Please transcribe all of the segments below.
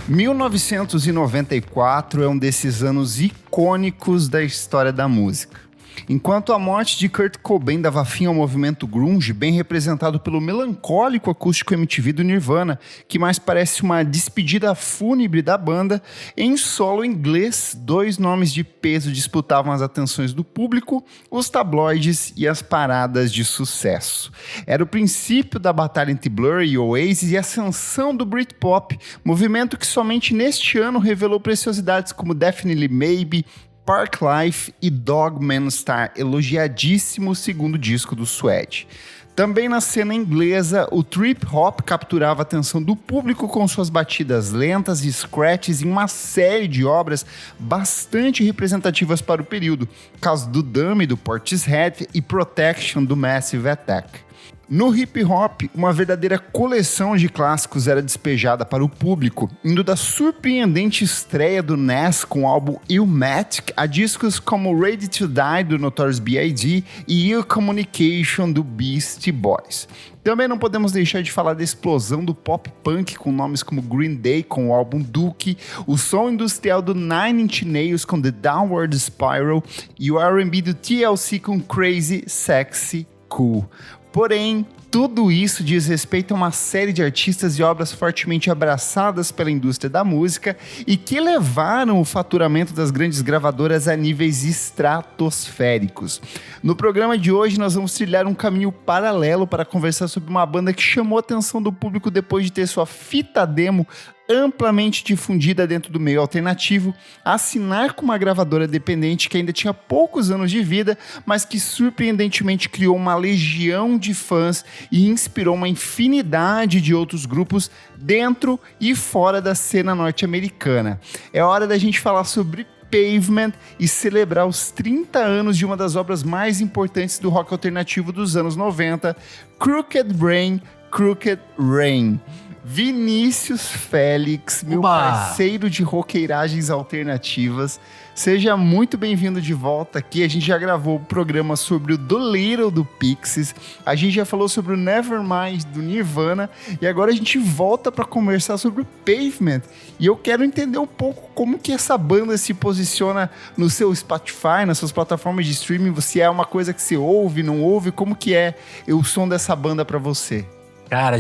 1994 é um desses anos icônicos da história da música. Enquanto a morte de Kurt Cobain dava fim ao movimento grunge, bem representado pelo melancólico acústico MTV do Nirvana, que mais parece uma despedida fúnebre da banda, em solo inglês, dois nomes de peso disputavam as atenções do público, os tabloides e as paradas de sucesso. Era o princípio da batalha entre Blur e Oasis e a ascensão do Britpop, movimento que somente neste ano revelou preciosidades como Definitely Maybe, Parklife e Dogman Star, elogiadíssimo segundo disco do Suede. Também na cena inglesa, o trip hop capturava a atenção do público com suas batidas lentas e scratches em uma série de obras bastante representativas para o período, caso do Dummy, do Portishead e Protection, do Massive Attack. No hip hop, uma verdadeira coleção de clássicos era despejada para o público, indo da surpreendente estreia do Nas com o álbum Illmatic a discos como Ready to Die, do Notorious B.I.G. e Ill Communication, do Beastie Boys. Também não podemos deixar de falar da explosão do pop punk com nomes como Green Day com o álbum Dookie, o som industrial do Nine Inch Nails com The Downward Spiral e o R&B do TLC com Crazy, Sexy, Cool. Porém, tudo isso diz respeito a uma série de artistas e obras fortemente abraçadas pela indústria da música e que levaram o faturamento das grandes gravadoras a níveis estratosféricos. No programa de hoje, nós vamos trilhar um caminho paralelo para conversar sobre uma banda que chamou a atenção do público depois de ter sua fita demo amplamente difundida dentro do meio alternativo, assinar com uma gravadora dependente que ainda tinha poucos anos de vida, mas que surpreendentemente criou uma legião de fãs e inspirou uma infinidade de outros grupos dentro e fora da cena norte-americana. É hora da gente falar sobre Pavement e celebrar os 30 anos de uma das obras mais importantes do rock alternativo dos anos 90, Crooked Brain, Crooked Rain. Vinícius Félix, meu parceiro de roqueiragens alternativas, seja muito bem-vindo de volta aqui. A gente já gravou o programa sobre o Dolittle do Pixies, a gente já falou sobre o Nevermind do Nirvana e agora a gente volta para conversar sobre o Pavement. E eu quero entender um pouco como que essa banda se posiciona no seu Spotify, nas suas plataformas de streaming, se é uma coisa que você ouve, não ouve, como que é o som dessa banda para você? Cara,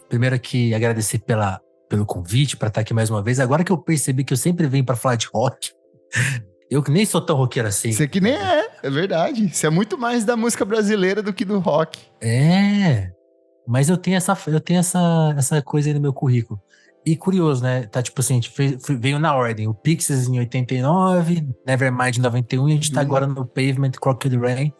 primeiro aqui, agradecer pelo convite para estar aqui mais uma vez. Agora que eu percebi que eu sempre venho para falar de rock, eu que nem sou tão roqueiro assim. Você que nem é verdade. Você é muito mais da música brasileira do que do rock. Mas eu tenho essa coisa aí no meu currículo. E curioso, né? Tá tipo assim, a gente veio na ordem. O Pixies em 89, Nevermind em 91 e a gente tá agora no Pavement, Crooked Rain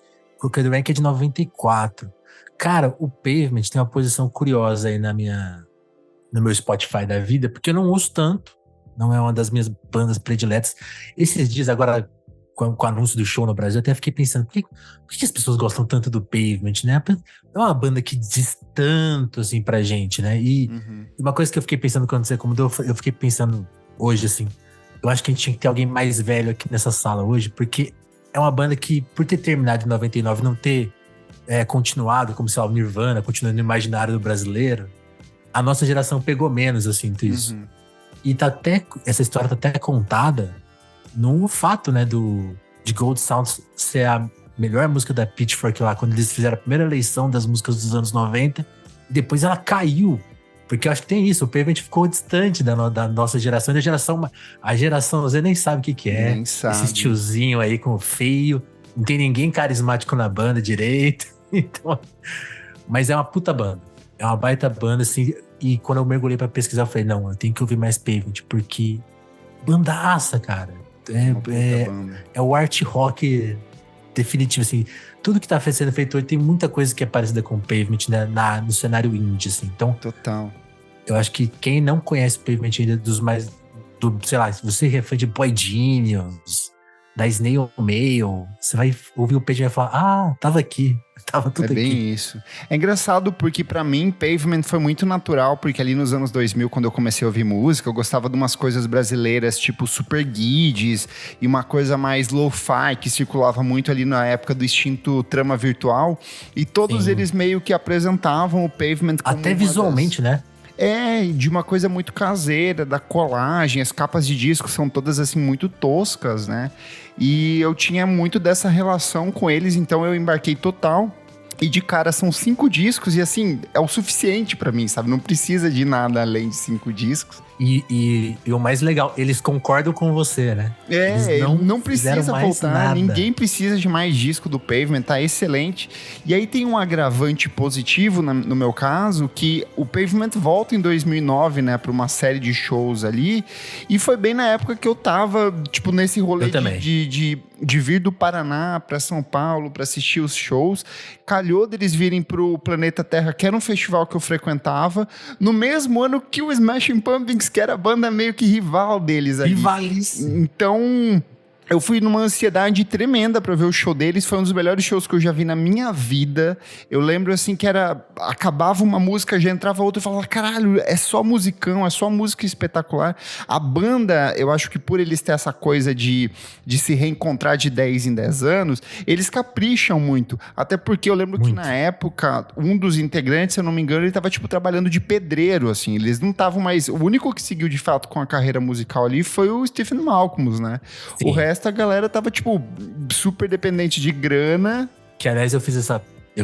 que é de 94. Cara, o Pavement tem uma posição curiosa aí no meu Spotify da vida, porque eu não ouço tanto, não é uma das minhas bandas prediletas. Esses dias, agora, com o anúncio do show no Brasil, eu até fiquei pensando, por que as pessoas gostam tanto do Pavement, né? É uma banda que diz tanto, assim, pra gente, né? E uma coisa que eu fiquei pensando quando você comentou, eu fiquei pensando hoje, assim, eu acho que a gente tinha que ter alguém mais velho aqui nessa sala hoje, porque é uma banda que, por ter terminado em 99, não ter continuado, como, sei lá, o Nirvana, continuando no imaginário do brasileiro, a nossa geração pegou menos, assim, isso. E essa história tá até contada no fato, né, de Gold Sound ser a melhor música da Pitchfork lá, quando eles fizeram a primeira eleição das músicas dos anos 90, e depois ela caiu, porque eu acho que tem isso, o Pavement ficou distante da nossa geração, a geração Z nem sabe o que é, esse tiozinho aí com o feio, não tem ninguém carismático na banda direito, então, mas é uma puta banda, é uma baita banda, assim, e quando eu mergulhei pra pesquisar, eu falei, não, eu tenho que ouvir mais Pavement, porque bandaça, cara, é o art rock definitivo, assim, tudo que tá sendo feito hoje tem muita coisa que é parecida com o Pavement, né, no cenário indie, assim, então, total. Eu acho que quem não conhece o Pavement ainda sei lá, se você é fã de Boy Genius, da Snail Mail, você vai ouvir o Pavement e vai falar, tava aqui. Tava tudo aqui. É bem isso. É engraçado porque pra mim Pavement foi muito natural, porque ali nos anos 2000, quando eu comecei a ouvir música, eu gostava de umas coisas brasileiras, tipo Super Guides e uma coisa mais lo-fi, que circulava muito ali na época do extinto Trama Virtual, e todos eles meio que apresentavam o Pavement como até visualmente, né? De uma coisa muito caseira, da colagem, as capas de disco são todas assim muito toscas, né? E eu tinha muito dessa relação com eles, então eu embarquei total. E de cara são 5 discos e assim, é o suficiente pra mim, sabe? Não precisa de nada além de 5 discos. E o mais legal, eles concordam com você, né? Eles não precisa voltar, nada. Ninguém precisa de mais disco do Pavement, tá excelente. E aí tem um agravante positivo no meu caso, que o Pavement volta em 2009, né, pra uma série de shows ali, e foi bem na época que eu tava, tipo, nesse rolê de vir do Paraná pra São Paulo pra assistir os shows. Calhou deles virem pro Planeta Terra, que era um festival que eu frequentava, no mesmo ano que o Smashing Pumpkins, que era a banda meio que rival deles ali. Rivalíssimo. Então, eu fui numa ansiedade tremenda pra ver o show deles. Foi um dos melhores shows que eu já vi na minha vida. Eu lembro, assim, que acabava uma música, já entrava outra e falava, caralho, é só musicão, é só música espetacular. A banda, eu acho que por eles ter essa coisa de se reencontrar de 10 em 10 anos, eles capricham muito. Até porque eu lembro que na época, um dos integrantes, se eu não me engano, ele tava, tipo, trabalhando de pedreiro, assim. Eles não estavam mais... O único que seguiu, de fato, com a carreira musical ali foi o Stephen Malcolm, né? Sim. O resto, a galera tava, tipo, super dependente de grana. Que, aliás, eu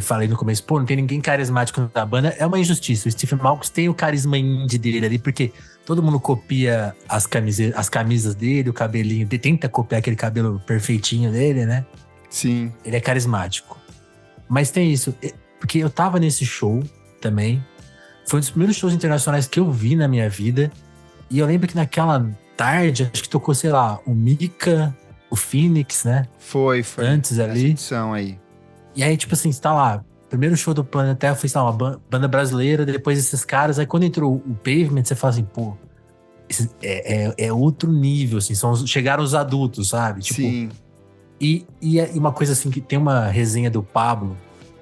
falei no começo, não tem ninguém carismático na banda. É uma injustiça. O Stephen Malcolm tem o carisma indie dele ali, porque todo mundo copia as camisas dele, o cabelinho dele, tenta copiar aquele cabelo perfeitinho dele, né? Sim. Ele é carismático. Mas tem isso, porque eu tava nesse show também. Foi um dos primeiros shows internacionais que eu vi na minha vida. E eu lembro que naquela tarde, acho que tocou, sei lá, o Mika, o Phoenix, né? Foi. Antes ali. Edição aí. E aí, tipo assim, você tá lá, primeiro show do Planeta Terra foi, sei lá, uma banda brasileira, depois esses caras, aí quando entrou o Pavement, você fala assim, pô, é outro nível, assim, chegaram os adultos, sabe? Tipo, sim. E uma coisa assim, que tem uma resenha do Pablo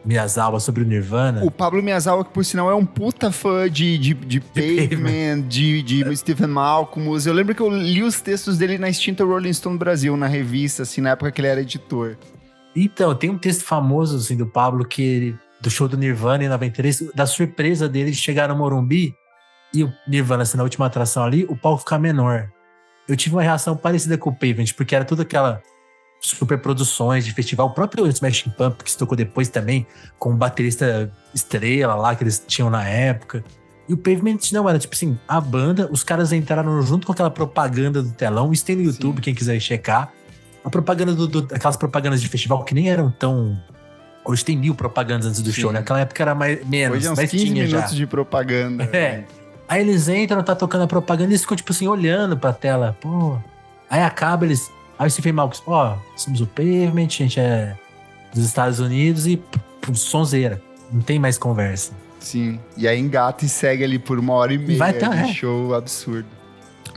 Miyazawa sobre o Nirvana. O Pablo Miyazawa, que por sinal é um puta fã de Pavement, de Stephen Malcolm. Eu lembro que eu li os textos dele na extinta Rolling Stone Brasil, na revista, assim, na época que ele era editor. Então, tem um texto famoso, assim, do Pablo, do show do Nirvana em 93, da surpresa dele de chegar no Morumbi e o Nirvana, assim, na última atração ali, o palco ficar menor. Eu tive uma reação parecida com o Pavement, porque era tudo aquela super produções de festival. O próprio Smashing Pumpkins, que se tocou depois também, com o baterista estrela lá, que eles tinham na época. E o Pavement não, era tipo assim, a banda, os caras entraram junto com aquela propaganda do telão, isso tem no YouTube, quem quiser checar. A propaganda aquelas propagandas de festival que nem eram tão... Hoje tem 1000 propagandas antes do show, né? Naquela época era menos, hoje é uns mas 15 tinha minutos já. de propaganda. É. Aí eles entram, tá tocando a propaganda e eles ficam, tipo assim, olhando pra tela. Pô. Aí acaba, Aí você fez mal, somos o Pavement, a gente é dos Estados Unidos e sonzeira. Não tem mais conversa. Sim. E aí engata e segue ali por 1h30 de show absurdo.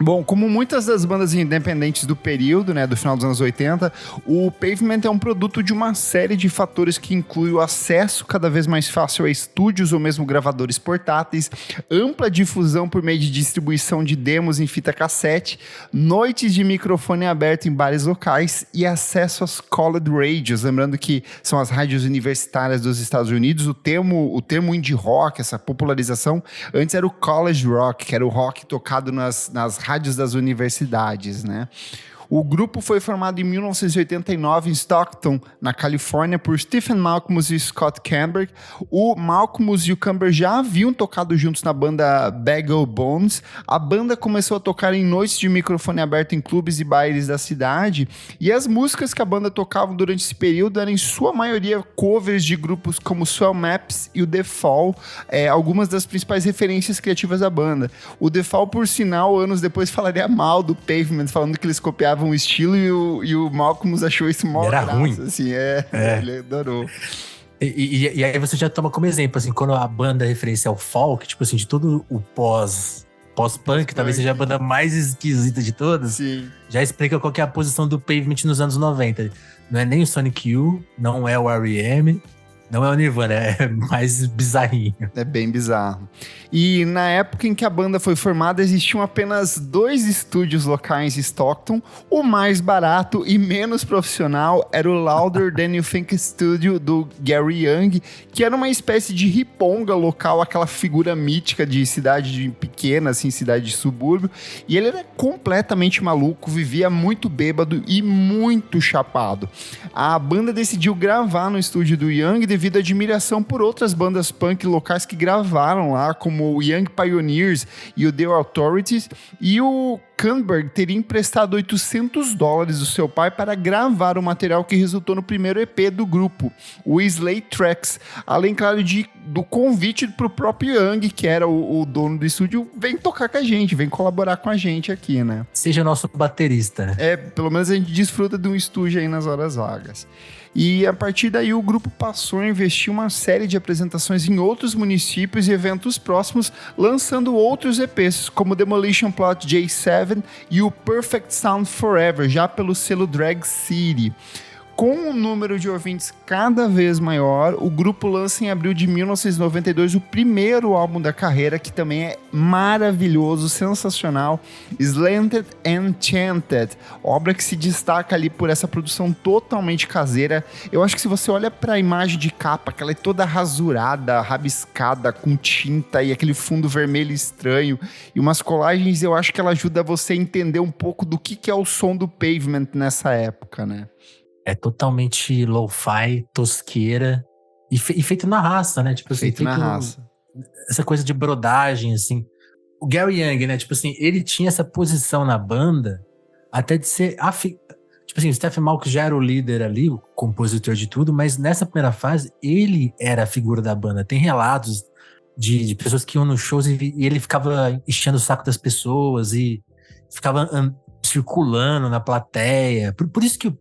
Bom, como muitas das bandas independentes do período, né, do final dos anos 80, o Pavement é um produto de uma série de fatores que inclui o acesso cada vez mais fácil a estúdios ou mesmo gravadores portáteis, ampla difusão por meio de distribuição de demos em fita cassete, noites de microfone aberto em bares locais e acesso às college radios, lembrando que são as rádios universitárias dos Estados Unidos. O termo indie rock, essa popularização, antes era o college rock, que era o rock tocado nas rádios das universidades, né? O grupo foi formado em 1989 em Stockton, na Califórnia, por Stephen Malcolm e Scott Camber. O Malcolm e o Camber já haviam tocado juntos na banda Bagel Bones. A banda começou a tocar em noites de microfone aberto em clubes e bailes da cidade, e as músicas que a banda tocava durante esse período eram, em sua maioria, covers de grupos como Swell Maps e o The Fall, algumas das principais referências criativas da banda. O The Fall, por sinal, anos depois falaria mal do Pavement, falando que eles copiavam um estilo e o Malcolm achou isso mó graça, ruim. Assim, ele adorou. E aí você já toma como exemplo, assim, quando a banda referencia ao folk, tipo assim, de todo o pós-punk, talvez seja a banda mais esquisita de todas, sim, já explica qual que é a posição do Pavement nos anos 90. Não é nem o Sonic Youth, não é o R.E.M., Não é o Nirvana, é mais bizarrinho. É bem bizarro. E na época em que a banda foi formada, existiam apenas 2 estúdios locais em Stockton. O mais barato e menos profissional era o Louder Than You Think Studio do Gary Young, que era uma espécie de riponga local, aquela figura mítica de cidade pequena, assim, cidade de subúrbio. E ele era completamente maluco, vivia muito bêbado e muito chapado. A banda decidiu gravar no estúdio do Young devido à admiração por outras bandas punk locais que gravaram lá, como o Young Pioneers e o The Authorities, e o Kernberg teria emprestado $800 do seu pai para gravar o material que resultou no primeiro EP do grupo, o Slay Tracks, além, claro, do convite para o próprio Young, que era o dono do estúdio, vem tocar com a gente, vem colaborar com a gente aqui, né? Seja nosso baterista. Pelo menos a gente desfruta de um estúdio aí nas horas vagas. E a partir daí o grupo passou a investir uma série de apresentações em outros municípios e eventos próximos, lançando outros EPs, como Demolition Plot J7 e o Perfect Sound Forever, já pelo selo Drag City. Com um número de ouvintes cada vez maior, o grupo lança em abril de 1992 o primeiro álbum da carreira, que também é maravilhoso, sensacional, Slanted Enchanted, obra que se destaca ali por essa produção totalmente caseira. Eu acho que se você olha para a imagem de capa, que ela é toda rasurada, rabiscada, com tinta e aquele fundo vermelho estranho, e umas colagens, eu acho que ela ajuda você a entender um pouco do que é o som do Pavement nessa época, né? É totalmente lo-fi, tosqueira e feito na raça, né? Tipo assim, feito na raça. Essa coisa de brodagem, assim. O Gary Young, né? Tipo assim, ele tinha essa posição na banda até de ser... Tipo assim, o Stephen Malkus já era o líder ali, o compositor de tudo, mas nessa primeira fase, ele era a figura da banda. Tem relatos de pessoas que iam nos shows e ele ficava enchendo o saco das pessoas e ficava circulando na plateia. Por isso que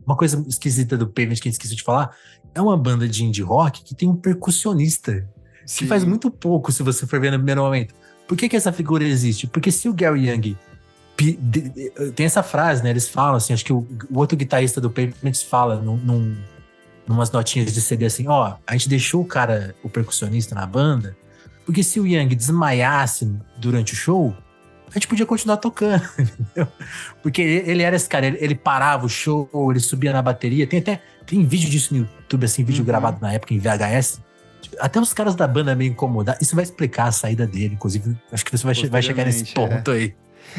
uma coisa esquisita do Pavement que a gente esqueceu de falar, é uma banda de indie rock que tem um percussionista. Sim. Que faz muito pouco, se você for ver no primeiro momento. Por que essa figura existe? Porque se o Gary Young... Tem essa frase, né? Eles falam assim, acho que o outro guitarrista do Pavement fala numas notinhas de CD assim, a gente deixou o percussionista na banda, porque se o Young desmaiasse durante o show, a gente podia continuar tocando, entendeu? Porque ele era esse cara, ele parava o show, ele subia na bateria, tem vídeo disso no YouTube, assim, vídeo gravado na época em VHS. Até os caras da banda meio incomodados. Isso vai explicar a saída dele, inclusive, acho que você vai chegar nesse ponto aí.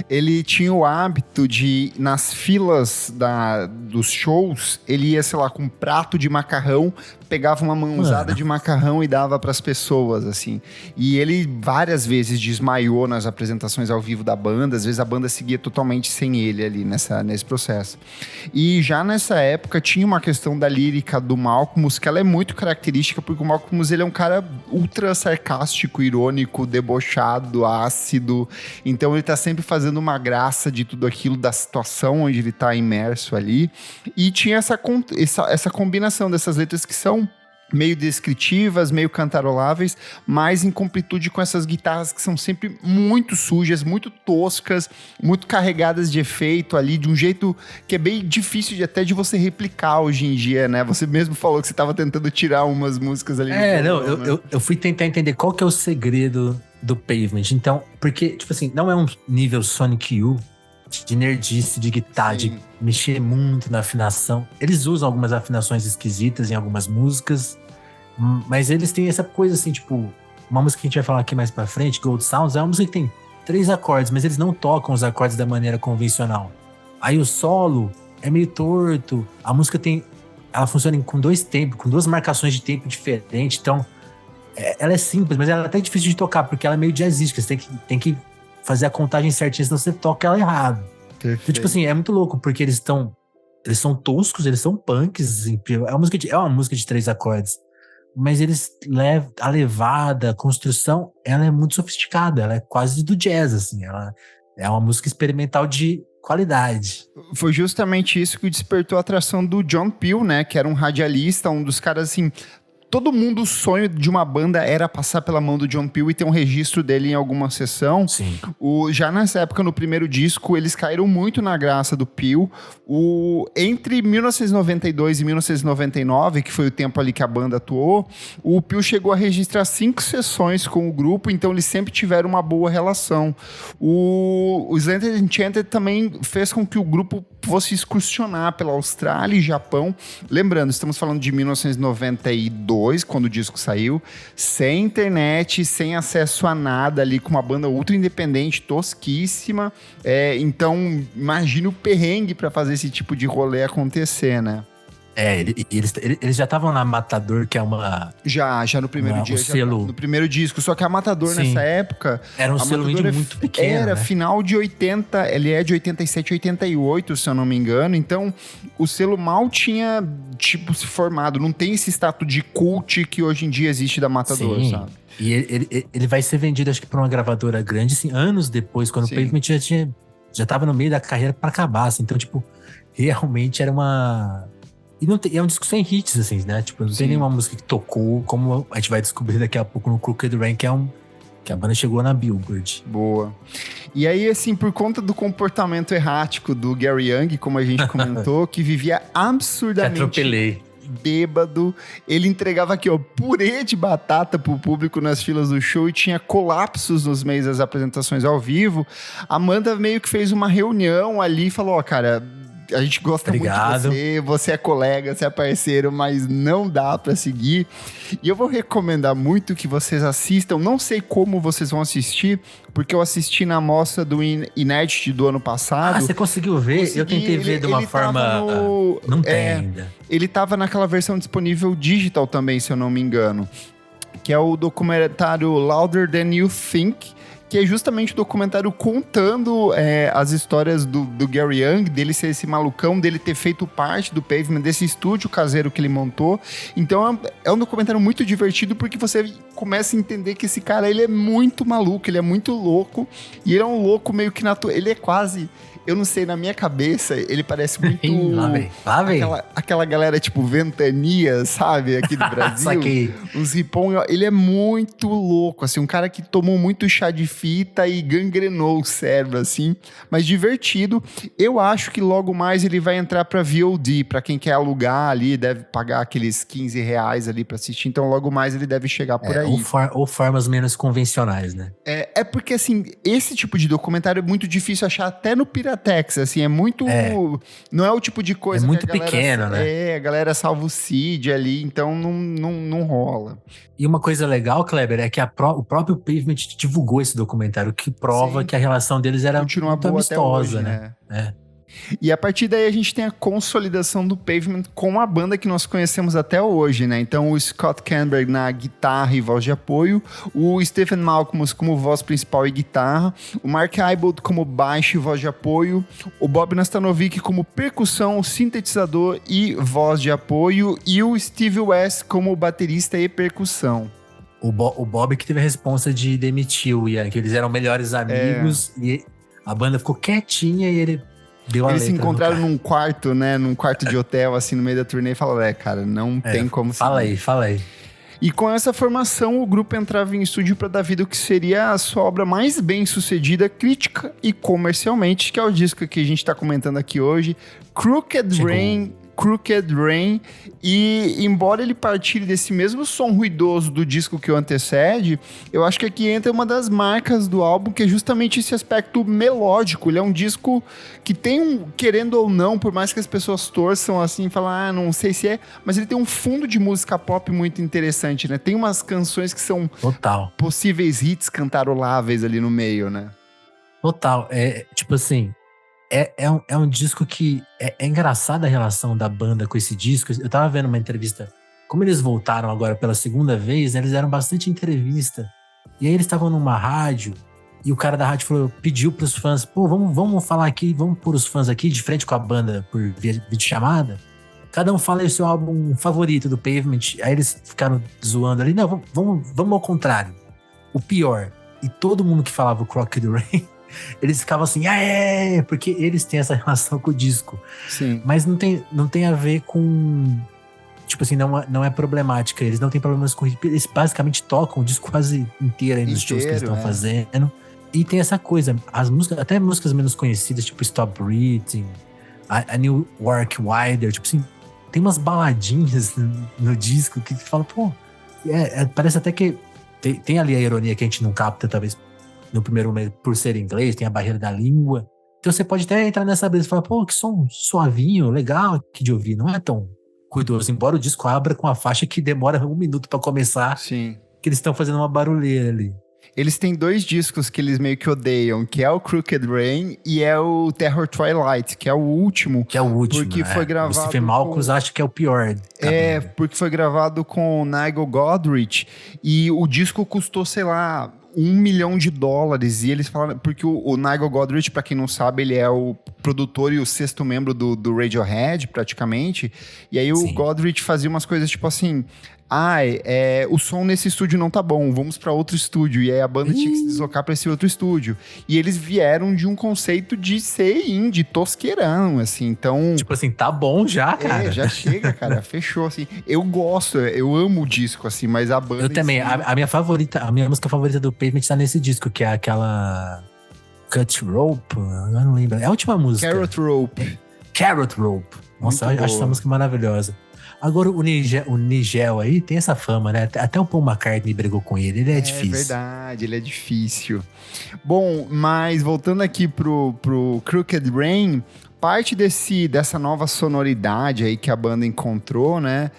Ele tinha o hábito de, nas filas dos shows, ele ia, sei lá, com um prato de macarrão, pegava uma mãozada de macarrão e dava para as pessoas, assim. E ele várias vezes desmaiou nas apresentações ao vivo da banda, às vezes a banda seguia totalmente sem ele ali nesse processo. E já nessa época tinha uma questão da lírica do Malcolmus, que ela é muito característica, porque o Malcolmus, ele é um cara ultra sarcástico, irônico, debochado, ácido, então ele tá sempre fazendo uma graça de tudo aquilo, da situação onde ele tá imerso ali, e tinha essa combinação dessas letras que são meio descritivas, meio cantaroláveis, mas em completude com essas guitarras que são sempre muito sujas, muito toscas, muito carregadas de efeito ali, de um jeito que é bem difícil até de você replicar hoje em dia, né? Você mesmo falou que você estava tentando tirar umas músicas ali. Eu fui tentar entender qual que é o segredo do Pavement. Então, porque, tipo assim, não é um nível Sonic Youth de nerdice, de guitarra, de mexer muito na afinação. Eles usam algumas afinações esquisitas em algumas músicas, mas eles têm essa coisa assim, tipo, uma música que a gente vai falar aqui mais pra frente, Gold Sounds, é uma música que tem 3 acordes, mas eles não tocam os acordes da maneira convencional. Aí o solo é meio torto, a música ela funciona com 2 tempos, com 2 marcações de tempo diferentes, então ela é simples, mas ela é até difícil de tocar, porque ela é meio jazzística, você tem que fazer a contagem certinha, senão você toca ela errado. Perfeito. Então, tipo assim, é muito louco, porque eles são toscos, eles são punks, é uma música de 3 acordes, mas a levada, a construção, ela é muito sofisticada, ela é quase do jazz, assim, ela é uma música experimental de qualidade. Foi justamente isso que despertou a atração do John Peel, né, que era um radialista, um dos caras, assim, todo mundo, o sonho de uma banda era passar pela mão do John Peel e ter um registro dele em alguma sessão. Sim. Já nessa época, no primeiro disco, eles caíram muito na graça do Peel. Entre 1992 e 1999, que foi o tempo ali que a banda atuou, o Peel chegou a registrar 5 sessões com o grupo, então eles sempre tiveram uma boa relação. O Slanted Enchanted também fez com que o grupo fosse excursionar pela Austrália e Japão. Lembrando, estamos falando de 1992, quando o disco saiu, sem internet, sem acesso a nada ali, com uma banda ultra independente, tosquíssima. Então, imagina o perrengue para fazer esse tipo de rolê acontecer, né? Eles já estavam na Matador, que é uma... Já no primeiro dia. Selo... No primeiro disco. Só que a Matador, nessa época... Era um selo indie muito pequeno, Era, né? final de 80... Ele é de 87, 88, se eu não me engano. Então, o selo mal tinha, tipo, se formado. Não tem esse status de cult que hoje em dia existe da Matador, sabe? E ele vai ser vendido, acho que pra uma gravadora grande, assim, anos depois, quando o Pavement já tava no meio da carreira pra acabar, assim. Então, tipo, realmente era uma... E é um disco sem hits, assim, né? Tipo, não tem nenhuma música que tocou, como a gente vai descobrir daqui a pouco no Crooked Rain, que a banda chegou na Billboard. Boa. E aí, assim, por conta do comportamento errático do Gary Young, como a gente comentou, que vivia absurdamente bêbado, ele entregava aqui, ó, purê de batata pro público nas filas do show e tinha colapsos nos meios das apresentações ao vivo. A Amanda meio que fez uma reunião ali e falou, ó, cara... A gente gosta muito de você é colega, você é parceiro, mas não dá pra seguir. E eu vou recomendar muito que vocês assistam, não sei como vocês vão assistir, porque eu assisti na mostra do Inédit do ano passado. Você conseguiu ver? Eu tentei ver de uma forma... Não tem ainda. Ele tava naquela versão disponível digital também, se eu não me engano, que é o documentário Louder Than You Think, que é justamente o documentário contando as histórias do Gary Young, dele ser esse malucão, dele ter feito parte do Pavement, desse estúdio caseiro que ele montou. Então é um documentário muito divertido, porque você começa a entender que esse cara, ele é muito maluco, ele é muito louco, e ele é um louco meio que natural, ele é quase... Eu não sei, na minha cabeça, ele parece muito... Lá vem. Aquela galera, tipo, Ventania, sabe? Aqui do Brasil. Uns ripom. Ele é muito louco, assim. Um cara que tomou muito chá de fita e gangrenou o cérebro, assim. Mas divertido. Eu acho que logo mais ele vai entrar pra VOD. Pra quem quer alugar ali, deve pagar aqueles R$15 ali pra assistir. Então, logo mais ele deve chegar por aí. Ou formas menos convencionais, né? É porque, assim, esse tipo de documentário é muito difícil achar até no Piratex, assim, é muito... Não é o tipo de coisa muito que a galera... pequeno, né? A galera salva o CID ali, então não rola. E uma coisa legal, Kleber, é que o próprio Pavement divulgou esse documentário, que prova que a relação deles era continua muito boa amistosa, até hoje, né? E a partir daí a gente tem a consolidação do Pavement com a banda que nós conhecemos até hoje, né? Então o Scott Canberg na guitarra e voz de apoio, o Stephen Malcolmus como voz principal e guitarra, o Mark Ibold como baixo e voz de apoio, o Bob Nastanovic como percussão, sintetizador e voz de apoio, e o Steve West como baterista e percussão. O Bob que teve a responsa de demitir o Ian, que eles eram melhores amigos e a banda ficou quietinha e ele... Eles se encontraram num quarto, né? Num quarto de hotel, assim, no meio da turnê e falaram, cara, não tem como... Fala aí. E com essa formação, o grupo entrava em estúdio para dar vida ao que seria a sua obra mais bem sucedida, crítica e comercialmente, que é o disco que a gente tá comentando aqui hoje, Crooked Rain, e embora ele partilhe desse mesmo som ruidoso do disco que o antecede, eu acho que aqui entra uma das marcas do álbum, que é justamente esse aspecto melódico. Ele é um disco que tem querendo ou não, por mais que as pessoas torçam assim, falam, não sei se é, mas ele tem um fundo de música pop muito interessante, né? Tem umas canções que são possíveis hits cantaroláveis ali no meio, né? Total, tipo assim... É um disco que... É engraçada a relação da banda com esse disco. Eu tava vendo uma entrevista... Como eles voltaram agora pela segunda vez, né, eles deram bastante entrevista. E aí eles estavam numa rádio... E o cara da rádio pediu pros fãs... Pô, vamos falar aqui... Vamos pôr os fãs aqui de frente com a banda por videochamada. Cada um fala aí o seu álbum favorito do Pavement. Aí eles ficaram zoando ali. Não, vamos ao contrário. O pior. E todo mundo que falava o Crooked Rain... Eles ficavam assim, porque eles têm essa relação com o disco. Sim. Mas não tem a ver com tipo assim, não é problemática. Eles não têm problemas com ritmo. Eles basicamente tocam o disco quase inteiro aí nos shows que eles estão fazendo. E tem essa coisa, as músicas, até músicas menos conhecidas, tipo Stop Breathing, a New Work Wider, tipo assim, tem umas baladinhas no disco que fala, pô, parece até que tem ali a ironia que a gente não capta, talvez, no primeiro momento, por ser inglês, tem a barreira da língua. Então você pode até entrar nessa brisa e falar, pô, que som suavinho, legal aqui de ouvir, não é tão cuidadoso, embora o disco abra com a faixa que demora 1 minuto pra começar. Sim. Que eles estão fazendo uma barulheira ali. Eles têm 2 discos que eles meio que odeiam, que é o Crooked Rain e é o Terror Twilight, que é o último. Que é o último, porque foi gravado o Stephen Malkmus acha que é o pior. Porque foi gravado com o Nigel Godrich e o disco custou, sei lá, $1 milhão. E eles falaram... Porque o Nigel Godrich, pra quem não sabe, ele é o produtor e o 6º membro do Radiohead, praticamente. E aí o Godrich fazia umas coisas tipo assim... o som nesse estúdio não tá bom, vamos pra outro estúdio. E aí a banda tinha que se deslocar pra esse outro estúdio. E eles vieram de um conceito de ser indie, tosqueirão, assim, então... Tipo assim, tá bom já, cara. Já chega, cara, fechou, assim. Eu gosto, eu amo o disco, assim, mas a banda... Eu também, a minha música favorita do Pavement tá nesse disco, que é aquela... Cut Rope, eu não lembro. É a última música. Carrot Rope. Carrot Rope. Nossa, eu acho essa música maravilhosa. Agora, o Nigel aí tem essa fama, né? Até o Paul McCartney brigou com ele. Ele é difícil. É verdade, ele é difícil. Bom, mas voltando aqui pro Crooked Rain, parte dessa nova sonoridade aí que a banda encontrou, né?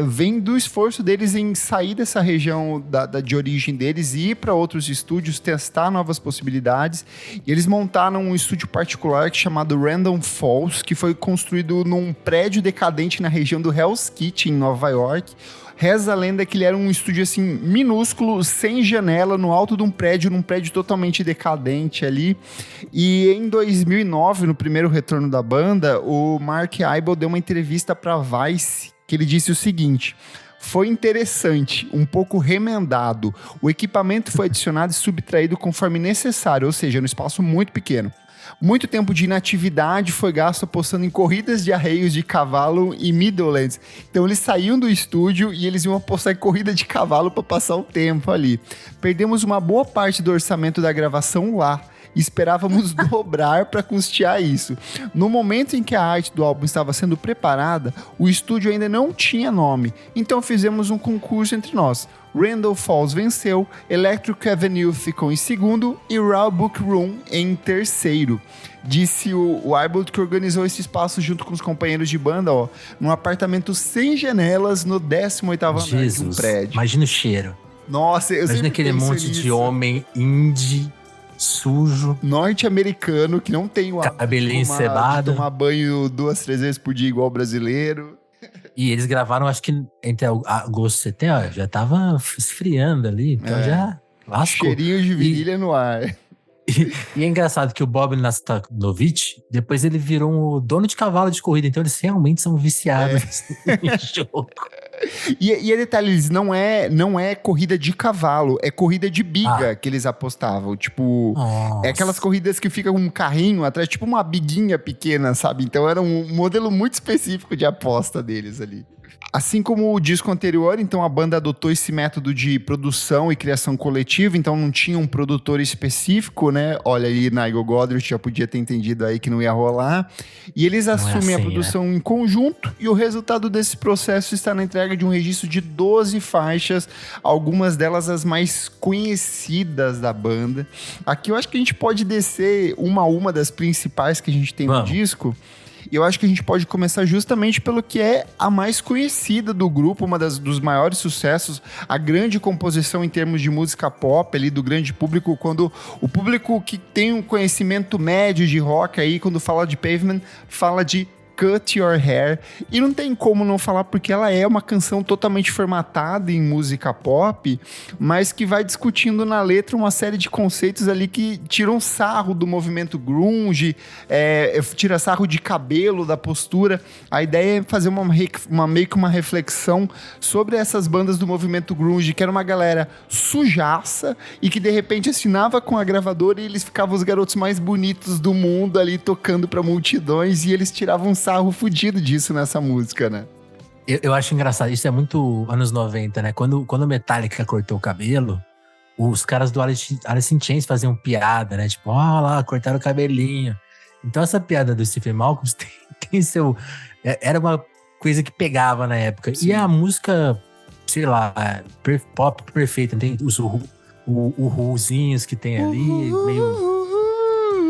Vem do esforço deles em sair dessa região de origem deles e ir para outros estúdios, testar novas possibilidades. E eles montaram um estúdio particular chamado Random Falls, que foi construído num prédio decadente na região do Hell's Kitchen, em Nova York. Reza a lenda que ele era um estúdio assim minúsculo, sem janela, no alto de um prédio, num prédio totalmente decadente ali. E em 2009, no primeiro retorno da banda, o Mark Aibel deu uma entrevista para Vice, que ele disse o seguinte: foi interessante, um pouco remendado. O equipamento foi adicionado e subtraído conforme necessário, ou seja, num espaço muito pequeno. Muito tempo de inatividade foi gasto apostando em corridas de arreios de cavalo e Meadowlands. Então eles saíam do estúdio e eles iam apostar em corrida de cavalo para passar o tempo ali. Perdemos uma boa parte do orçamento da gravação lá. Esperávamos dobrar para custear isso. No momento em que a arte do álbum estava sendo preparada, o estúdio ainda não tinha nome, então fizemos um concurso entre nós. Randall Falls venceu, Electric Avenue ficou em segundo e Raw Book Room em terceiro. Disse o Aibel, que organizou esse espaço junto com os companheiros de banda, num apartamento sem janelas no 18º andar de um prédio. Imagina o cheiro. Nossa, eu imagina aquele monte de homem indie, sujo, norte-americano, que não tem o cabelinho encebado, tomar banho 2, 3 vezes por dia igual brasileiro. E eles gravaram, acho que entre agosto e setembro, já tava esfriando ali, então já lascou. Cheirinho de virilha no ar. E é engraçado que o Bob Nastanovich, depois ele virou um dono de cavalo de corrida, então eles realmente são viciados em jogo. E detalhe, eles não é corrida de cavalo, é corrida de biga que eles apostavam. Tipo, é aquelas corridas que fica um carrinho atrás, tipo uma biguinha pequena, sabe? Então era um modelo muito específico de aposta deles ali. Assim como o disco anterior, então a banda adotou esse método de produção e criação coletiva, então não tinha um produtor específico, né? Olha aí, Nigel Godrich já podia ter entendido aí que não ia rolar. E eles assumem a produção em conjunto e o resultado desse processo está na entrega de um registro de 12 faixas, algumas delas as mais conhecidas da banda. Aqui eu acho que a gente pode descer uma a uma das principais que a gente tem no disco. E eu acho que a gente pode começar justamente pelo que é a mais conhecida do grupo, uma dos maiores sucessos, a grande composição em termos de música pop ali do grande público, quando o público que tem um conhecimento médio de rock aí, quando fala de Pavement, fala de Cut Your Hair, e não tem como não falar porque ela é uma canção totalmente formatada em música pop, mas que vai discutindo na letra uma série de conceitos ali que tiram sarro do movimento grunge, tira sarro de cabelo, da postura. A ideia é fazer meio que uma reflexão sobre essas bandas do movimento grunge, que era uma galera sujaça e que de repente assinava com a gravadora e eles ficavam os garotos mais bonitos do mundo ali tocando para multidões e eles tiravam sarro fudido disso nessa música, né? Eu acho engraçado, isso é muito anos 90, né? Quando o Metallica cortou o cabelo, os caras do Alice in Chains faziam piada, né? Tipo, ó lá, cortaram o cabelinho. Então essa piada do Stephen Malcolm tem seu... Era uma coisa que pegava na época. Sim. E a música, sei lá, pop perfeita. Tem o ruzinhos que tem ali, meio...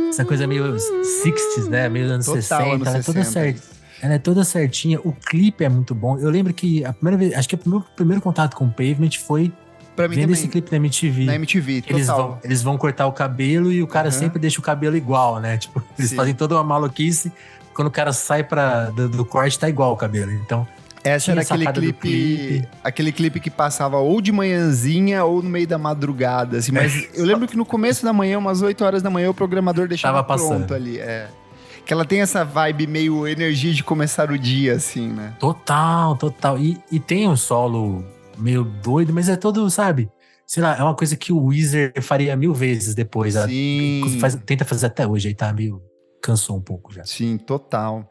Essa coisa meio 60s, né? Meio anos Total, 60, anos ela é toda 60. certa. Ela é toda certinha, o clipe é muito bom. Eu lembro que a primeira vez, acho que o meu primeiro contato com o Pavement foi Pra mim vendo também, esse clipe na MTV. na MTV, total. Eles vão cortar o cabelo e o cara Aham. sempre deixa o cabelo igual, né? Tipo, eles Sim. fazem toda uma maluquice. Quando o cara sai do corte, tá igual o cabelo. Então, Essa tinha era a sacada do clipe. aquele clipe que passava ou de manhãzinha ou no meio da madrugada, assim. Mas eu lembro que no começo da manhã, umas 8 horas da manhã, o programador deixava Tava passando. pronto ali. Que ela tem essa vibe meio energia de começar o dia, assim, né? Total. E tem um solo meio doido, mas é todo, sabe? Sei lá, é uma coisa que o Weezer faria 1000 vezes depois. Sim. Tenta fazer até hoje, aí tá meio... Cansou um pouco já. Sim, total.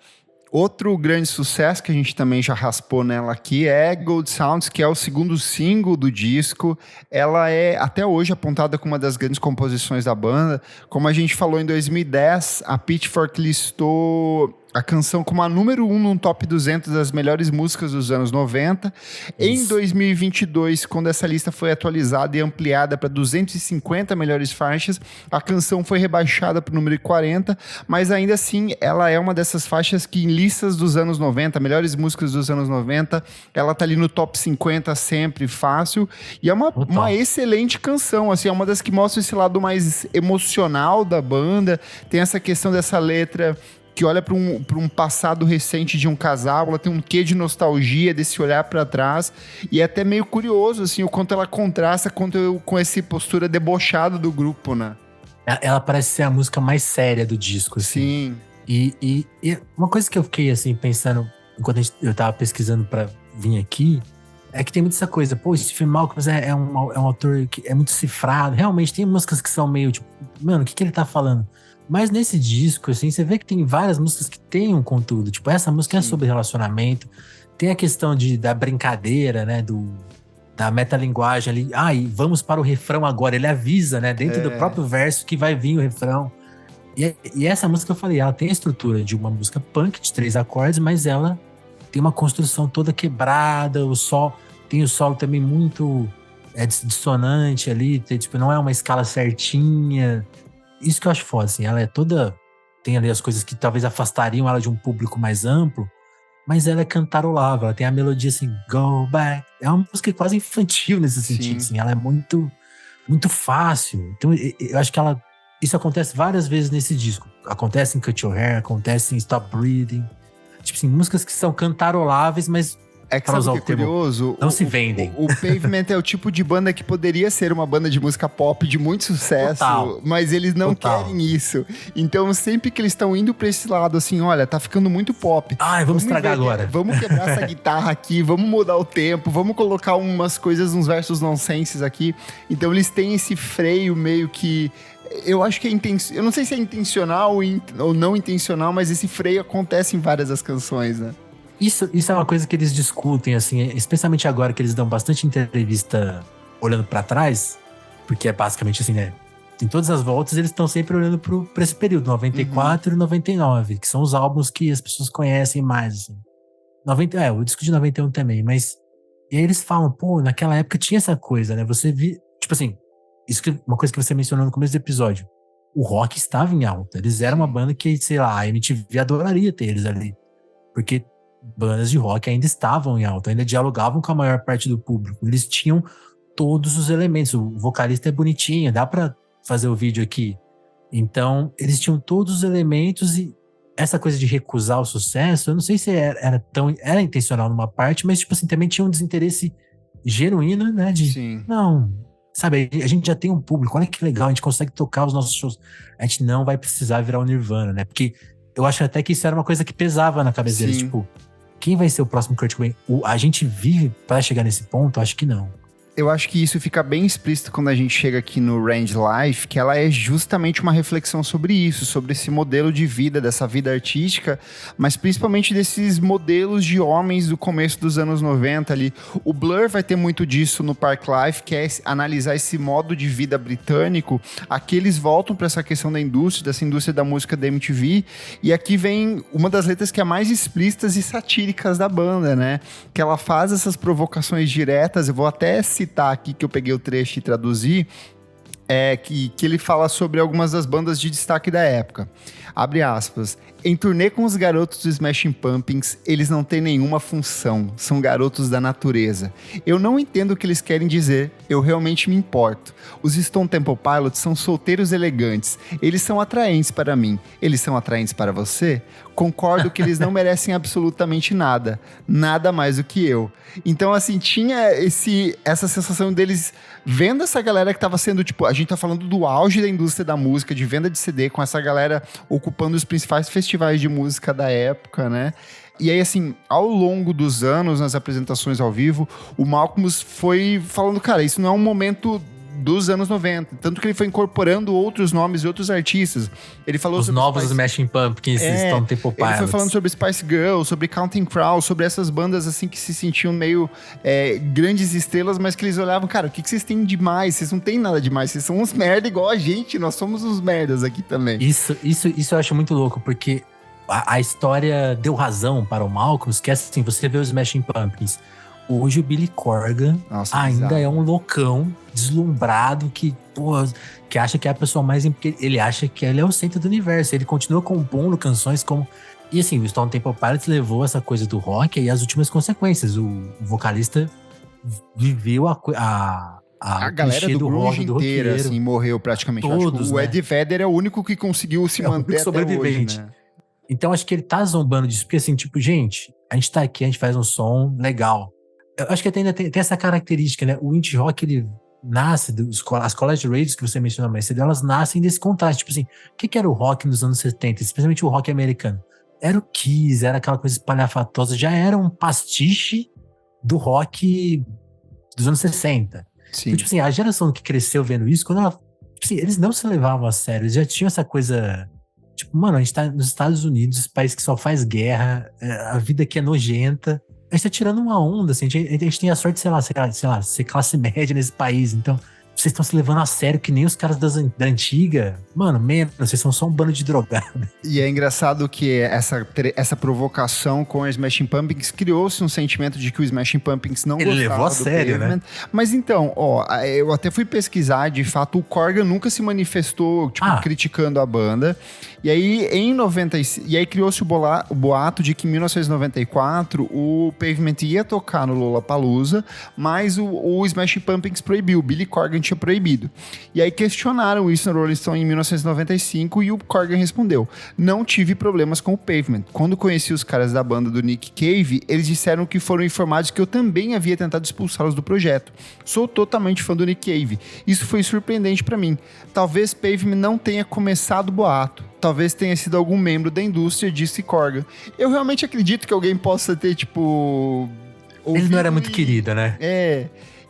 Outro grande sucesso que a gente também já raspou nela aqui é Gold Sounds, que é o segundo single do disco. Ela é, até hoje, apontada como uma das grandes composições da banda. Como a gente falou, em 2010, a Pitchfork listou a canção como a número 1 no top 200 das melhores músicas dos anos 90. Em 2022, quando essa lista foi atualizada e ampliada para 250 melhores faixas, a canção foi rebaixada para o número 40, mas ainda assim ela é uma dessas faixas que em listas dos anos 90, melhores músicas dos anos 90, ela tá ali no top 50 sempre, fácil, e é uma excelente canção, assim, é uma das que mostra esse lado mais emocional da banda, tem essa questão dessa letra que olha para um passado recente de um casal, ela tem um quê de nostalgia, desse olhar para trás, e é até meio curioso, assim, o quanto ela contrasta com essa postura debochada do grupo, né? Ela parece ser a música mais séria do disco, assim. Sim. E uma coisa que eu fiquei, assim, pensando, enquanto eu tava pesquisando pra vir aqui, é que tem muita essa coisa, pô, Stephen Malcolm é um autor que é muito cifrado, realmente tem músicas que são meio, tipo, mano, o que ele tá falando? Mas nesse disco, assim, você vê que tem várias músicas que têm um conteúdo. Tipo, essa música é sobre relacionamento. Tem a questão da brincadeira, né? Da metalinguagem ali. E vamos para o refrão agora. Ele avisa, né? Dentro do próprio verso que vai vir o refrão. E essa música, eu falei, ela tem a estrutura de uma música punk de 3 acordes, mas ela tem uma construção toda quebrada. Tem o solo também muito dissonante ali. Tipo, não é uma escala certinha. Isso que eu acho foda, assim, ela é toda... Tem ali as coisas que talvez afastariam ela de um público mais amplo, mas ela é cantarolável, ela tem a melodia assim, go back. É uma música quase infantil nesse sentido, assim, ela é muito, muito fácil. Então, eu acho que isso acontece várias vezes nesse disco. Acontece em Cut Your Hair, acontece em Stop Breathing. Tipo assim, músicas que são cantaroláveis, mas... É que sabe o que é curioso? Não se vendem. O Pavement é o tipo de banda que poderia ser uma banda de música pop de muito sucesso, mas eles não querem isso. Então, sempre que eles estão indo pra esse lado, assim, olha, tá ficando muito pop. Vamos estragar agora. Vamos quebrar essa guitarra aqui, vamos mudar o tempo, vamos colocar umas coisas, uns versos nonsenses aqui. Então, eles têm esse freio meio que... Eu acho que eu não sei se é intencional ou não intencional, mas esse freio acontece em várias das canções, né? Isso é uma coisa que eles discutem, assim, especialmente agora que eles dão bastante entrevista olhando pra trás, porque é basicamente assim, né? Em todas as voltas, eles estão sempre olhando pra esse período, 94 e 99, que são os álbuns que as pessoas conhecem mais, assim. O disco de 91 também, mas... E aí eles falam, pô, naquela época tinha essa coisa, né? Você via... Tipo assim, uma coisa que você mencionou no começo do episódio. O rock estava em alta. Eles eram uma banda que, sei lá, a MTV adoraria ter eles ali. Porque bandas de rock ainda estavam em alta, ainda dialogavam com a maior parte do público. Eles tinham todos os elementos. O vocalista é bonitinho, dá pra fazer o vídeo aqui. Então, eles tinham todos os elementos e essa coisa de recusar o sucesso, eu não sei se era intencional numa parte, mas, tipo assim, também tinha um desinteresse genuíno, né? Não, sabe, a gente já tem um público, olha que legal, a gente consegue tocar os nossos shows. A gente não vai precisar virar o Nirvana, né? Porque eu acho até que isso era uma coisa que pesava na cabeça deles, tipo, quem vai ser o próximo Kurt Cobain? A gente vive pra chegar nesse ponto? Acho que não. eu acho que isso fica bem explícito quando a gente chega aqui no Range Life, que ela é justamente uma reflexão sobre isso, sobre esse modelo de vida, dessa vida artística, mas principalmente desses modelos de homens do começo dos anos 90 ali. O Blur vai ter muito disso no Park Life, que é analisar esse modo de vida britânico. Aqui eles voltam para essa questão da indústria, dessa indústria da música da MTV, e aqui vem uma das letras que é mais explícitas e satíricas da banda, né? Que ela faz essas provocações diretas. Eu vou até citar aqui, que eu peguei o trecho e traduzi, que ele fala sobre algumas das bandas de destaque da época. Abre aspas. Em turnê com os garotos do Smashing Pumpkins, eles não têm nenhuma função, são garotos da natureza. Eu não entendo o que eles querem dizer, eu realmente me importo. Os Stone Temple Pilots são solteiros elegantes, eles são atraentes para mim. Eles são atraentes para você? Concordo que eles não merecem absolutamente nada, nada mais do que eu. Então, assim, tinha essa sensação deles vendo essa galera que tava sendo, tipo, a gente tá falando do auge da indústria da música, de venda de CD, com essa galera ocupando os principais festivais de música da época, né? E aí, assim, ao longo dos anos, nas apresentações ao vivo, o Malcolm foi falando, cara, isso não é um momento dos anos 90, tanto que ele foi incorporando outros nomes e outros artistas. Ele falou os sobre novos Smashing Pumpkins, Stone Temple Pilots. Ele foi falando sobre Spice Girls, sobre Counting Crows, sobre essas bandas assim que se sentiam meio grandes estrelas, mas que eles olhavam, cara, o que vocês têm demais? Vocês não têm nada demais, vocês são uns merda igual a gente, nós somos uns merdas aqui também. Isso eu acho muito louco, porque a história deu razão para o Malcolm, que é assim, você vê os Smashing Pumpkins. Hoje o Billy Corgan ainda é um loucão deslumbrado que acha que é a pessoa mais... Ele acha que ele é o centro do universo. Ele continua compondo canções como... E assim, o Stone Temple Pilots levou essa coisa do rock e as últimas consequências. O vocalista viveu a galera do grunge inteira, assim, morreu praticamente. Todos, o Eddie Vedder é o único que conseguiu se manter até hoje, né? Então acho que ele tá zombando disso, porque assim, tipo, gente, a gente tá aqui, a gente faz um som legal. Eu acho que ainda tem essa característica, né? O indie rock, ele nasce, as college radios que você mencionou mais cedo, elas nascem desse contraste. Tipo assim, o que era o rock nos anos 70? Especialmente o rock americano. Era o Kiss, era aquela coisa espalhafatosa, já era um pastiche do rock dos anos 60. Sim. Então, tipo assim, a geração que cresceu vendo isso, quando ela... Tipo assim, eles não se levavam a sério, eles já tinham essa coisa... Tipo, mano, a gente tá nos Estados Unidos, país que só faz guerra, a vida aqui é nojenta. A gente tá tirando uma onda, assim, a gente tem a sorte, sei lá, ser classe média nesse país. Então, vocês estão se levando a sério que nem os caras da antiga. Mano, menos, vocês são só um bando de drogado. E é engraçado que essa provocação com o Smashing Pumpkins criou-se um sentimento de que o Smashing Pumpkins não gostava. Ele levou a sério, Pavement. Né? Mas então, eu até fui pesquisar, de fato, o Corgan nunca se manifestou, criticando a banda. E aí, e aí criou-se o boato de que em 1994 o Pavement ia tocar no Lollapalooza, mas o Smashing Pumpkins proibiu, o Billy Corgan tinha proibido. E aí questionaram isso no Rolling Stone em 1995 e o Corgan respondeu: não tive problemas com o Pavement. Quando conheci os caras da banda do Nick Cave, eles disseram que foram informados que eu também havia tentado expulsá-los do projeto. Sou totalmente fã do Nick Cave. Isso foi surpreendente pra mim. Talvez Pavement não tenha começado o boato. Talvez tenha sido algum membro da indústria, disse Corgan. Eu realmente acredito que alguém possa ter, tipo... Ele não era muito querido, né?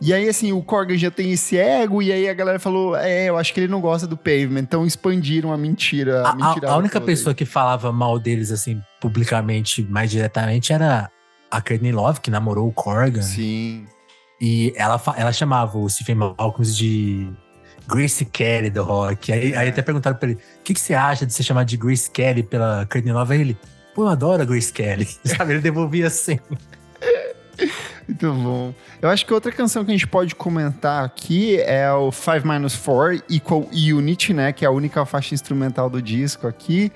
E aí, assim, o Corgan já tem esse ego, e aí a galera falou, eu acho que ele não gosta do Pavement, então expandiram a mentira. A única pessoa que falava mal deles, assim, publicamente, mais diretamente, era a Courtney Love, que namorou o Corgan. Sim. E ela chamava o Stephen Malcolm de Grace Kelly do rock. Aí até perguntaram pra ele, o que você acha de ser chamado de Grace Kelly pela Courtney Love? Aí ele, eu adoro a Grace Kelly. Sabe, ele devolvia assim. Muito bom. Eu acho que outra canção que a gente pode comentar aqui é o 5-4 Equal Unit, né? Que é a única faixa instrumental do disco aqui.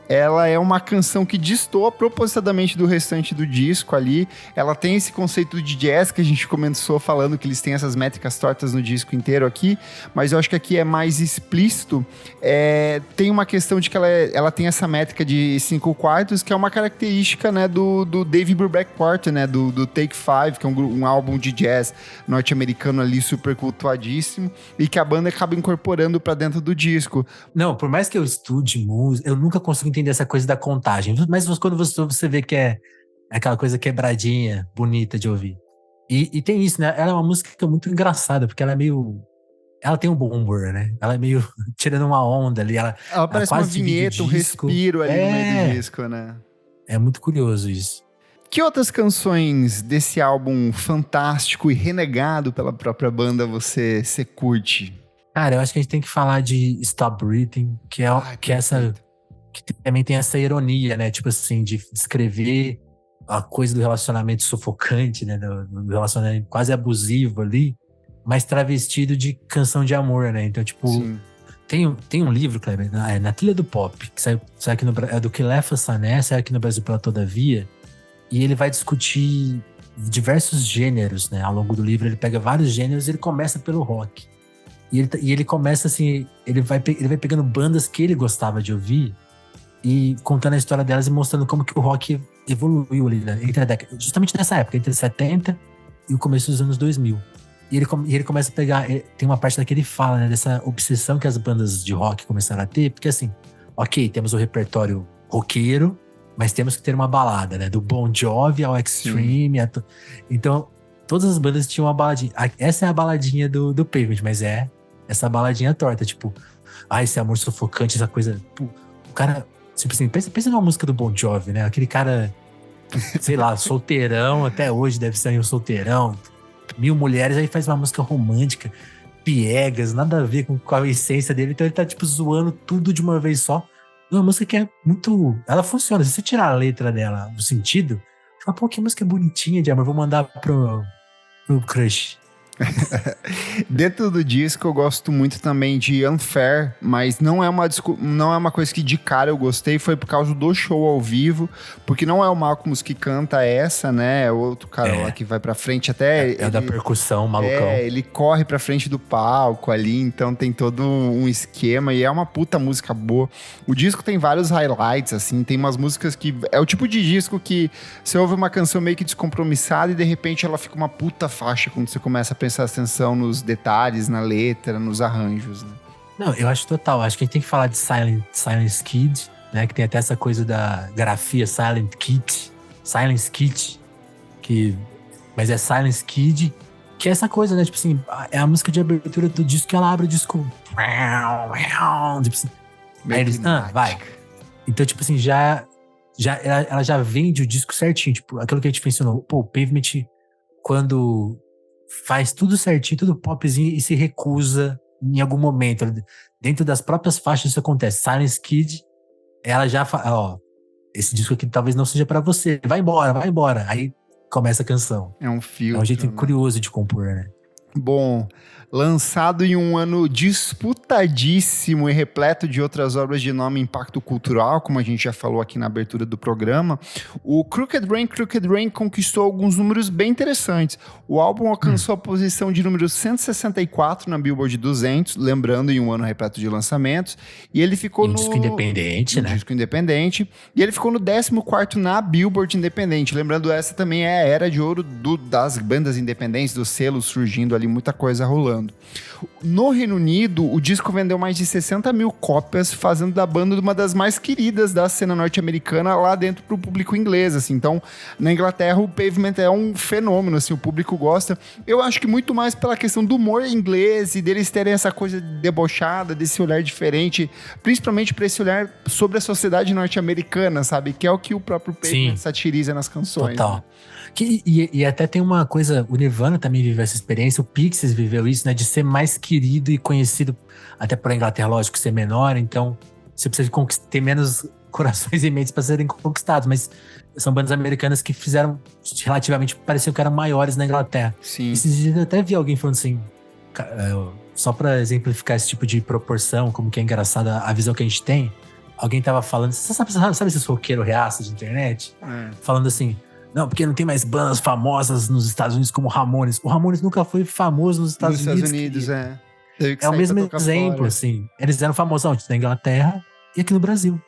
Ela é uma canção que destoa propositadamente do restante do disco ali. Ela tem esse conceito de jazz que a gente começou falando, que eles têm essas métricas tortas no disco inteiro aqui, mas eu acho que aqui é mais explícito. Tem uma questão de que ela tem essa métrica de 5 quartos, que é uma característica, né, do Dave Brubeck Quartet, né, do Take 5, que é um álbum de jazz norte-americano ali super cultuadíssimo, e que a banda acaba incorporando pra dentro do disco. Não, por mais que eu estude música, eu nunca consigo entender essa coisa da contagem. Mas quando você vê que é aquela coisa quebradinha, bonita de ouvir. E tem isso, né? Ela é uma música muito engraçada, porque ela é meio... Ela tem um bom humor, né? Ela é meio tirando uma onda ali. Ela Parece uma quase divide o vinheta, um disco. respiro ali no meio do disco, né? É muito curioso isso. Que outras canções desse álbum fantástico e renegado pela própria banda você curte? Cara, eu acho que a gente tem que falar de Stop Breathing, que que também tem essa ironia, né? Tipo assim, de descrever a coisa do relacionamento sufocante, né? Do relacionamento quase abusivo ali, mas travestido de canção de amor, né? Então, tipo, Sim. tem um livro, Kleber, na Trilha do Pop, que sai aqui é do Kelefa Sané, sai aqui no Brasil pela Todavia, e ele vai discutir diversos gêneros, né? Ao longo do livro, ele pega vários gêneros e ele começa pelo rock. E ele começa assim, ele vai pegando bandas que ele gostava de ouvir e contando a história delas e mostrando como que o rock evoluiu ali, né? Justamente nessa época, entre 70 e o começo dos anos 2000. E ele começa a pegar, tem uma parte daquele que ele fala, né, dessa obsessão que as bandas de rock começaram a ter, porque assim, ok, temos o repertório roqueiro, mas temos que ter uma balada, né? Do Bon Jovi ao Extreme. Então, todas as bandas tinham uma baladinha. Essa é a baladinha do Pavement, mas é essa baladinha torta, tipo, esse amor sufocante, essa coisa. O cara, tipo assim, pensa numa música do Bon Jovi, né? Aquele cara, sei lá, solteirão, até hoje deve ser um solteirão, 1000 mulheres, aí faz uma música romântica, piegas, nada a ver com a essência dele, então ele tá, tipo, zoando tudo de uma vez só. Uma música que é muito... Ela funciona, se você tirar a letra dela, o sentido, fala, pô, que música bonitinha de amor, vou mandar pro crush. Dentro do disco eu gosto muito também de Unfair, mas não é uma coisa que de cara eu gostei, foi por causa do show ao vivo, porque não é o Malcolmus que canta essa, né? É outro cara lá que vai pra frente até... É da percussão, malucão. Ele corre pra frente do palco ali, então tem todo um esquema e é uma puta música boa. O disco tem vários highlights, assim, tem umas músicas que... É o tipo de disco que você ouve uma canção meio que descompromissada e de repente ela fica uma puta faixa quando você começa a prestar atenção nos detalhes, na letra, nos arranjos, né? Não, eu acho total. Acho que a gente tem que falar de Silence Kid, né? Que tem até essa coisa da grafia Silence Kid, mas é Silence Kid, que é essa coisa, né? Tipo assim, é a música de abertura do disco que ela abre o disco. Tipo assim, aí eles, vai. Então, tipo assim, ela já vende o disco certinho. Tipo, aquilo que a gente mencionou. Pô, o Pavement, quando faz tudo certinho, tudo popzinho e se recusa em algum momento. Dentro das próprias faixas isso acontece. Silence Kid, ela já fala, esse disco aqui talvez não seja pra você. Vai embora. Aí começa a canção. É um filtro. É um jeito, né, né? curioso de compor, né? Bom, lançado em um ano disputadíssimo e repleto de outras obras de enorme impacto cultural, como a gente já falou aqui na abertura do programa, o Crooked Rain conquistou alguns números bem interessantes. O álbum alcançou a posição de número 164 na Billboard 200, lembrando, em um ano repleto de lançamentos, e ele ficou no... disco independente, né? Disco independente, e ele ficou no 14º na Billboard independente, lembrando, essa também é a era de ouro das bandas independentes, dos selos surgindo ali, muita coisa rolando. No Reino Unido, o disco vendeu mais de 60 mil cópias, fazendo da banda uma das mais queridas da cena norte-americana lá dentro pro público inglês, assim. Então, na Inglaterra, o Pavement é um fenômeno, assim, o público gosta. Eu acho que muito mais pela questão do humor inglês e deles terem essa coisa debochada, desse olhar diferente, principalmente para esse olhar sobre a sociedade norte-americana, sabe? Que é o que o próprio Pavement satiriza nas canções. Total. Né? E até tem uma coisa, o Nirvana também viveu essa experiência, o Pixies viveu isso, né, de ser mais querido e conhecido, até por a Inglaterra, lógico, ser menor, então você precisa ter menos corações e mentes para serem conquistados, mas são bandas americanas que fizeram relativamente, pareciam que eram maiores na Inglaterra. Sim. Esses dias eu até vi alguém falando assim, só para exemplificar esse tipo de proporção, como que é engraçada a visão que a gente tem, alguém tava falando, você sabe esses roqueiros reaças de internet? Falando assim, não, porque não tem mais bandas famosas nos Estados Unidos como o Ramones. O Ramones nunca foi famoso nos Estados Unidos. É o mesmo exemplo, fora. Assim. Eles eram famosos na Inglaterra e aqui no Brasil.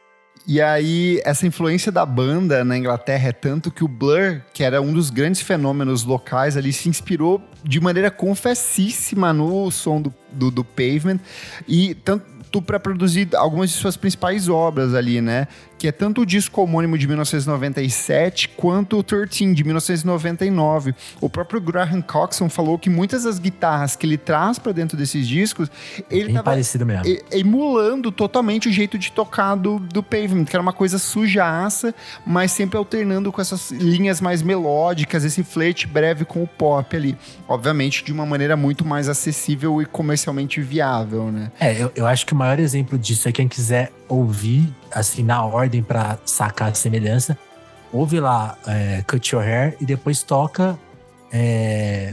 E aí, essa influência da banda na Inglaterra é tanto que o Blur, que era um dos grandes fenômenos locais ali, se inspirou de maneira confessíssima no som do Pavement. E tanto custou para produzir algumas de suas principais obras ali, né? Que é tanto o disco homônimo de 1997 quanto o 13 de 1999. O próprio Graham Coxon falou que muitas das guitarras que ele traz para dentro desses discos, ele Bem parecido mesmo. Emulando totalmente o jeito de tocar do Pavement, que era uma coisa sujaça, mas sempre alternando com essas linhas mais melódicas, esse flerte breve com o pop ali. Obviamente de uma maneira muito mais acessível e comercialmente viável, né? Eu acho que o maior exemplo disso é quem quiser ouvir, assim, na ordem pra sacar a semelhança, ouve lá Cut Your Hair e depois toca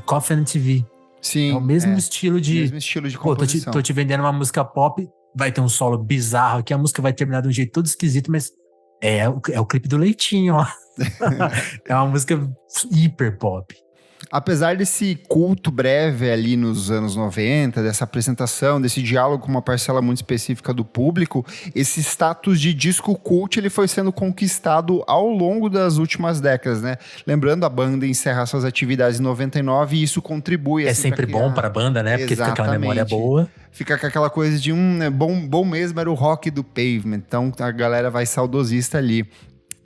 Coffee and TV. Sim. É o mesmo estilo de composição. Tô te vendendo uma música pop, vai ter um solo bizarro aqui, a música vai terminar de um jeito todo esquisito, mas é o clipe do Leitinho, ó. É uma música hiper pop. Apesar desse culto breve ali nos anos 90, dessa apresentação, desse diálogo com uma parcela muito específica do público, esse status de disco cult ele foi sendo conquistado ao longo das últimas décadas, né? Lembrando, a banda encerra suas atividades em 99 e isso contribui. É sempre bom para a banda, né? Porque fica aquela memória boa. Fica com aquela coisa de bom mesmo era o rock do Pavement, então a galera vai saudosista ali.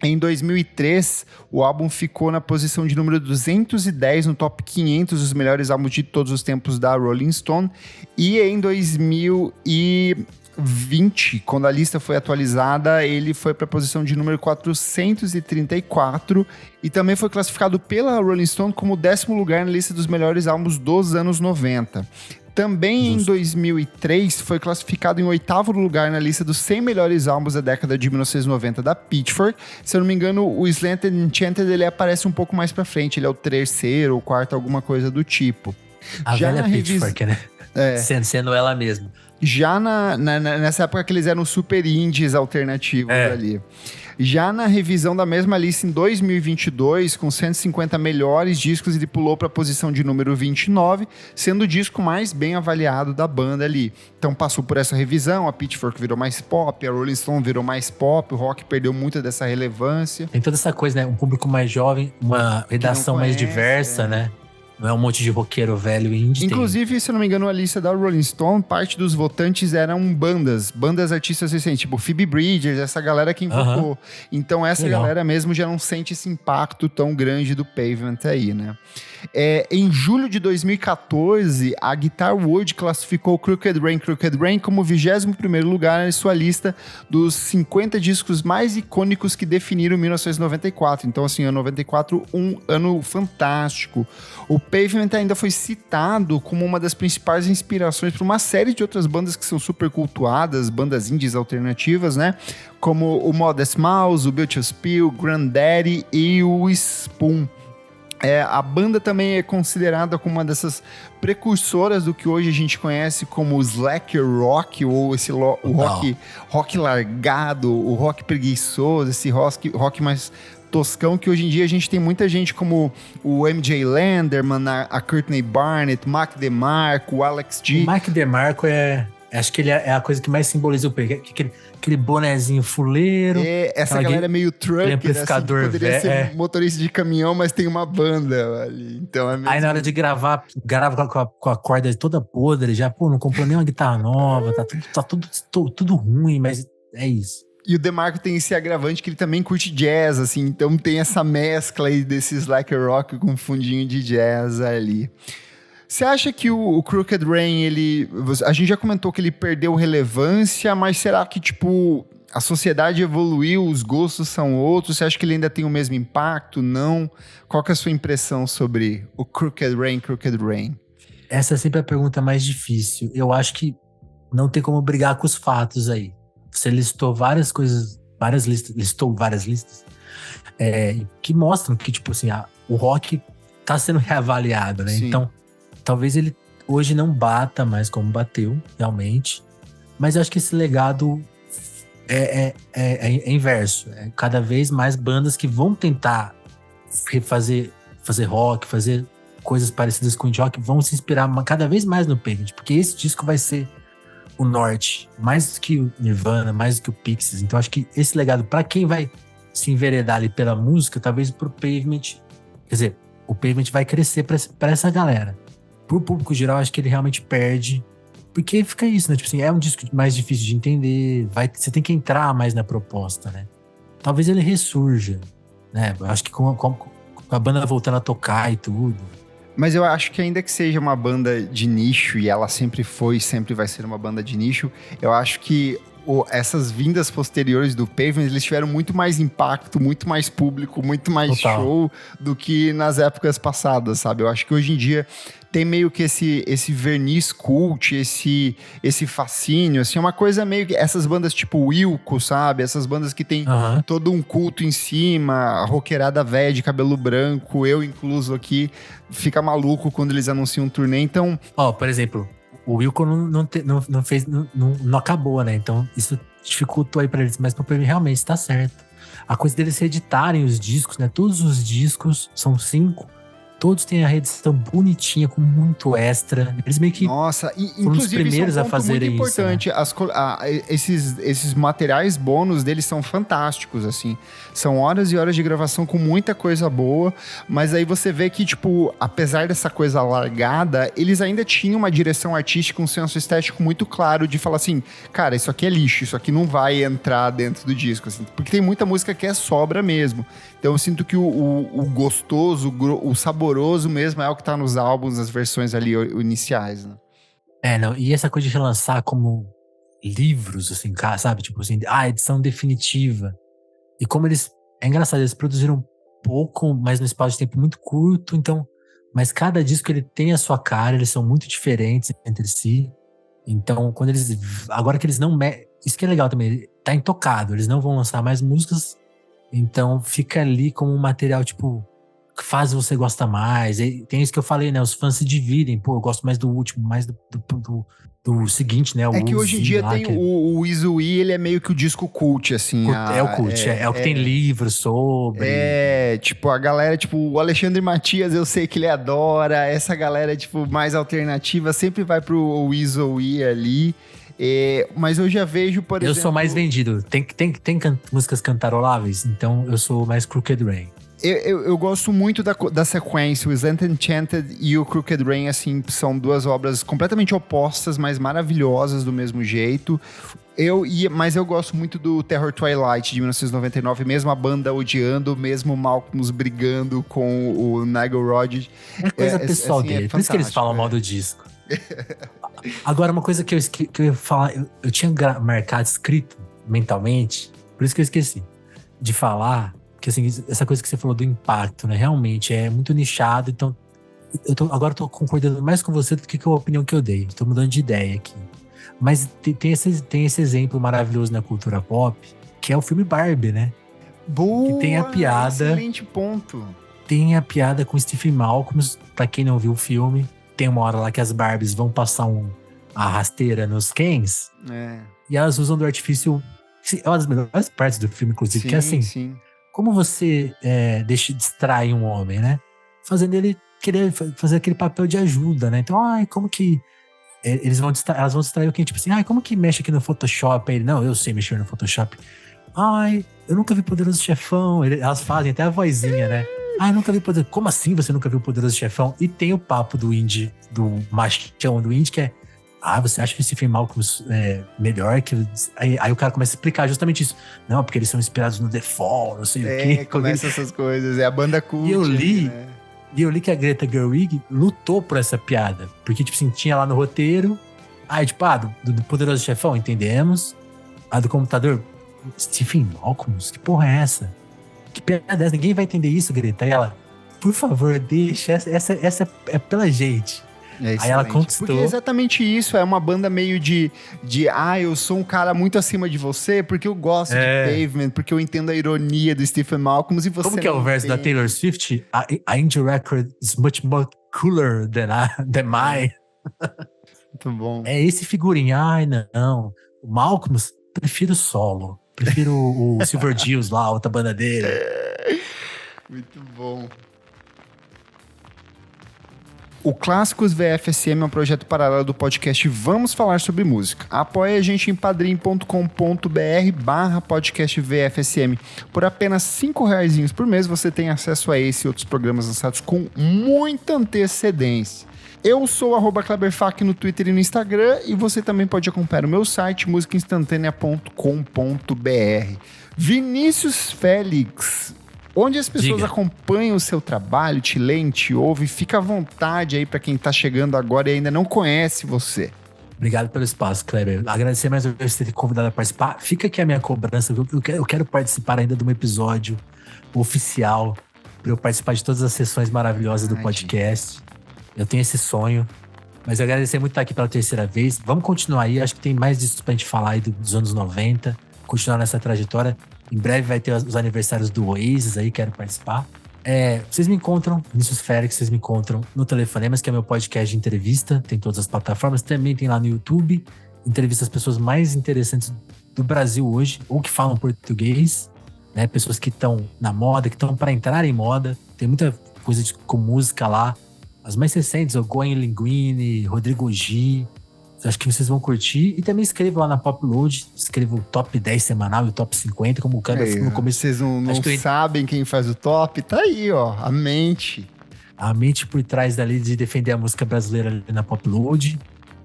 Em 2003, o álbum ficou na posição de número 210 no top 500 dos melhores álbuns de todos os tempos da Rolling Stone. E em 2020, quando a lista foi atualizada, ele foi para a posição de número 434 e também foi classificado pela Rolling Stone como o 10º lugar na lista dos melhores álbuns dos anos 90. Também em 2003 foi classificado em 8º lugar na lista dos 100 melhores álbuns da década de 1990 da Pitchfork. Se eu não me engano, o Slanted Enchanted ele aparece um pouco mais pra frente, ele é o 3º ou 4º, alguma coisa do tipo. A velha Pitchfork, né? Sendo ela mesma. Já nessa época que eles eram super indies alternativos ali. Já na revisão da mesma lista em 2022, com 150 melhores discos, ele pulou para a posição de número 29, sendo o disco mais bem avaliado da banda ali. Então passou por essa revisão, a Pitchfork virou mais pop, a Rolling Stone virou mais pop, o rock perdeu muito dessa relevância. Tem toda essa coisa, né? Um público mais jovem, uma redação mais diversa, né? Não é um monte de roqueiro velho indie. Inclusive, se eu não me engano, a lista da Rolling Stone, parte dos votantes eram bandas artistas recentes, tipo Phoebe Bridgers, essa galera que votou. Então essa galera mesmo já não sente esse impacto tão grande do Pavement aí, né? Em julho de 2014, a Guitar World classificou Crooked Rain como 21º lugar em sua lista dos 50 discos mais icônicos que definiram 1994. Então, assim, ano 94, um ano fantástico. O Pavement ainda foi citado como uma das principais inspirações para uma série de outras bandas que são super cultuadas, bandas indies alternativas, né? Como o Modest Mouse, o Built to Spill, Grandaddy e o Spoon. A banda também é considerada como uma dessas precursoras do que hoje a gente conhece como o slacker rock, ou o rock largado, o rock preguiçoso, esse rock mais toscão, que hoje em dia a gente tem muita gente como o MJ Lenderman, a Courtney Barnett, Mac DeMarco, o Alex G. O Mac DeMarco acho que ele é a coisa que mais simboliza o Pavement. Aquele bonezinho fuleiro. Essa galera meio trucker, amplificador, assim, poderia ser motorista de caminhão, mas tem uma banda ali. Então aí na hora de grava com a corda toda podre, já, não comprou nenhuma guitarra nova, tá tudo ruim, mas é isso. E o DeMarco tem esse agravante que ele também curte jazz, assim, então tem essa mescla aí desse slacker rock com um fundinho de jazz ali. Você acha que o Crooked Rain, a gente já comentou que ele perdeu relevância, mas será que, tipo, a sociedade evoluiu, os gostos são outros? Você acha que ele ainda tem o mesmo impacto? Não? Qual que é a sua impressão sobre o Crooked Rain? Essa é sempre a pergunta mais difícil. Eu acho que não tem como brigar com os fatos aí. Você listou várias coisas, listou várias listas que mostram que, tipo assim, o rock tá sendo reavaliado, né? Sim. Então, talvez ele hoje não bata mais como bateu, realmente. Mas eu acho que esse legado é inverso. É cada vez mais bandas que vão tentar fazer rock, fazer coisas parecidas com o indie rock, vão se inspirar cada vez mais no Pavement. Porque esse disco vai ser o norte, mais que o Nirvana, mais que o Pixies. Então acho que esse legado, para quem vai se enveredar ali pela música, talvez pro Pavement, quer dizer, o Pavement vai crescer para essa galera. Pro público geral, acho que ele realmente perde Porque fica isso, né? Tipo assim, é um disco mais difícil de entender, você tem que entrar mais na proposta, né? Talvez ele ressurja, né? Eu acho que com a banda voltando a tocar e tudo. Mas eu acho que ainda que seja uma banda de nicho, e ela sempre foi e sempre vai ser uma banda de nicho, eu acho que essas vindas posteriores do Pavement, eles tiveram muito mais impacto, muito mais público, muito mais Total. show do que nas épocas passadas, sabe? Eu acho que hoje em dia tem meio que esse verniz cult, esse fascínio, assim, é uma coisa meio que essas bandas tipo Wilco, sabe? Essas bandas que tem todo um culto em cima, a roqueirada velha de cabelo branco, eu incluso aqui, fica maluco quando eles anunciam um turnê, então... Por exemplo, o Wilco não acabou, né? Então isso dificultou aí pra eles, mas pra mim realmente tá certo. A coisa deles reeditarem os discos, né? Todos os discos, são 5, todos têm a reedição bonitinha, com muito extra. Eles meio que Nossa, foram os primeiros a fazerem muito isso. Né? importante. Esses materiais bônus deles são fantásticos, assim. São horas e horas de gravação com muita coisa boa, mas aí você vê que, tipo, apesar dessa coisa largada, eles ainda tinham uma direção artística, um senso estético muito claro de falar assim, cara, isso aqui é lixo, isso aqui não vai entrar dentro do disco, assim, porque tem muita música que é sobra mesmo. Então eu sinto que o gostoso, o saboroso mesmo é o que tá nos álbuns, nas versões ali iniciais, né? Não, e essa coisa de relançar como livros, assim, sabe? Tipo assim, edição definitiva. E como é engraçado, eles produziram pouco, mas num espaço de tempo muito curto, então... Mas cada disco, ele tem a sua cara, eles são muito diferentes entre si. Então, quando eles... Agora que eles não... Isso que é legal também, tá intocado, eles não vão lançar mais músicas, então fica ali como um material, tipo... que faz você gostar mais. E tem isso que eu falei, né? Os fãs se dividem. Pô, eu gosto mais do último, mais do seguinte, né? É que hoje em dia tem o Izui, ele é meio que o disco cult, assim. É o cult, é o que tem livros sobre. Tipo, a galera, tipo, o Alexandre Matias, eu sei que ele adora. Essa galera, tipo, mais alternativa, sempre vai pro Izui ali. Mas eu já vejo, por exemplo... Eu sou mais vendido. Tem músicas cantaroláveis, então eu sou mais Crooked Rain. Eu gosto muito da sequência. O Slant Enchanted e o Crooked Rain, assim, são duas obras completamente opostas, mas maravilhosas do mesmo jeito. Mas eu gosto muito do Terror Twilight, de 1999, mesmo a banda odiando, mesmo o Malcolm brigando com o Nigel Rodgers. É coisa pessoal assim, dele, por isso que eles falam mal do disco. Agora, uma coisa que eu ia falar, eu tinha marcado, escrito mentalmente, por isso que eu esqueci de falar. Que, assim, essa coisa que você falou do impacto, né? Realmente é muito nichado, então agora eu tô concordando mais com você do que com a opinião que eu dei. Estou mudando de ideia aqui. Mas tem esse exemplo maravilhoso na cultura pop, que é o filme Barbie, né? Boa! Que tem a piada. Excelente ponto. Tem a piada com Stephen Malcolm, pra quem não viu o filme. Tem uma hora lá que as Barbies vão passar a rasteira nos Kens. E elas usam do artifício. É uma das melhores partes do filme, inclusive, sim, que é assim. Sim. Como você distrai um homem, né? Fazendo ele querer fazer aquele papel de ajuda, né? Então, como que elas vão distrair o quê? Tipo assim, como que mexe aqui no Photoshop? Aí ele, não, eu sei mexer no Photoshop. Eu nunca vi Poderoso Chefão. Elas fazem até a vozinha, né? Eu nunca vi Poderoso... Como assim você nunca viu Poderoso Chefão? E tem o papo do indie, do machão do indie, que é você acha que esse Stephen Malcolm é melhor que... Aí o cara começa a explicar justamente isso. Não, porque eles são inspirados no The Fall, não sei o quê. Começa essas coisas. É a banda cult. E eu li, né? eu li que a Greta Gerwig lutou por essa piada. Porque, tipo assim, tinha lá no roteiro... do Poderoso Chefão, entendemos. Do computador, Stephen Malcolm, que porra é essa? Que piada é essa? Ninguém vai entender isso, Greta. Aí ela, por favor, deixa. Essa é pela gente. Aí ela conquistou. Porque é exatamente isso, é uma banda meio de eu sou um cara muito acima de você, porque eu gosto de Pavement, porque eu entendo a ironia do Stephen Malcolm e você. Como que é o verso da Taylor Swift? A indie record is much more cooler than mine. Muito bom. É esse figurinho. Não. O Malcolm, prefiro solo. Prefiro o Silver Gills lá, a outra banda dele. Muito bom. O Clássicos VFSM é um projeto paralelo do podcast Vamos Falar Sobre Música. Apoie a gente em padrim.com.br/podcast VFSM. Por apenas R$5 por mês você tem acesso a esse e outros programas lançados com muita antecedência. Eu sou @KleberFak no Twitter e no Instagram, e você também pode acompanhar o meu site, musicainstantanea.com.br. Vinícius Félix, onde as pessoas acompanham o seu trabalho, te leem, te ouvem, fica à vontade aí para quem tá chegando agora e ainda não conhece você. Obrigado pelo espaço, Kleber. Agradecer mais uma vez por ter convidado a participar. Fica aqui a minha cobrança. Eu quero participar ainda de um episódio oficial, para eu participar de todas as sessões maravilhosas do podcast. Eu tenho esse sonho. Mas eu agradecer muito estar aqui pela terceira vez. Vamos continuar aí. Acho que tem mais disso pra gente falar aí dos anos 90. Continuar nessa trajetória. Em breve vai ter os aniversários do Oasis aí, quero participar. Vocês me encontram, Vinícius Félix, vocês me encontram no Telefonemas, que é meu podcast de entrevista, tem todas as plataformas, também tem lá no YouTube, entrevista as pessoas mais interessantes do Brasil hoje, ou que falam português, né? Pessoas que estão na moda, que estão para entrar em moda, tem muita coisa com música lá. As mais recentes, o Going Linguini, Rodrigo G, acho que vocês vão curtir. E também escrevo lá na Popload, escrevo o top 10 semanal e o top 50, como o Kleber falou no começo. Vocês não sabem quem faz o top? Tá aí, ó, a mente. A mente por trás dali de defender a música brasileira ali na Popload.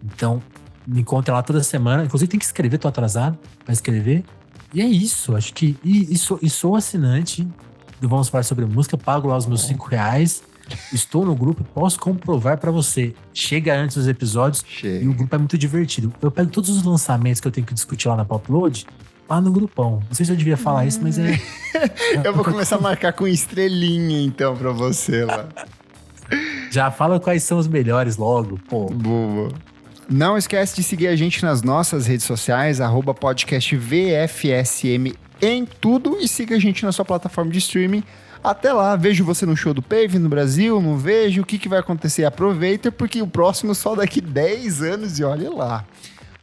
Então, me encontrem lá toda semana. Inclusive, tem que escrever, tô atrasado pra escrever. E é isso, acho que... E sou assinante do Vamos Falar Sobre Música, pago lá os meus R$5. Estou no grupo, posso comprovar pra você. Chega antes dos episódios e o grupo é muito divertido. Eu pego todos os lançamentos que eu tenho que discutir lá na Popload, lá no grupão. Não sei se eu devia falar isso, mas eu vou começar a marcar com estrelinha, então, pra você lá. Já fala quais são os melhores logo, pô. Boa. Não esquece de seguir a gente nas nossas redes sociais, @podcastvfsm em tudo, e siga a gente na sua plataforma de streaming. Até lá, vejo você no show do Pave no Brasil, não vejo, o que vai acontecer? Aproveita, porque o próximo só daqui 10 anos e olha lá.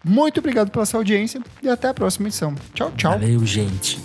Muito obrigado pela sua audiência e até a próxima edição. Tchau, tchau. Valeu, gente.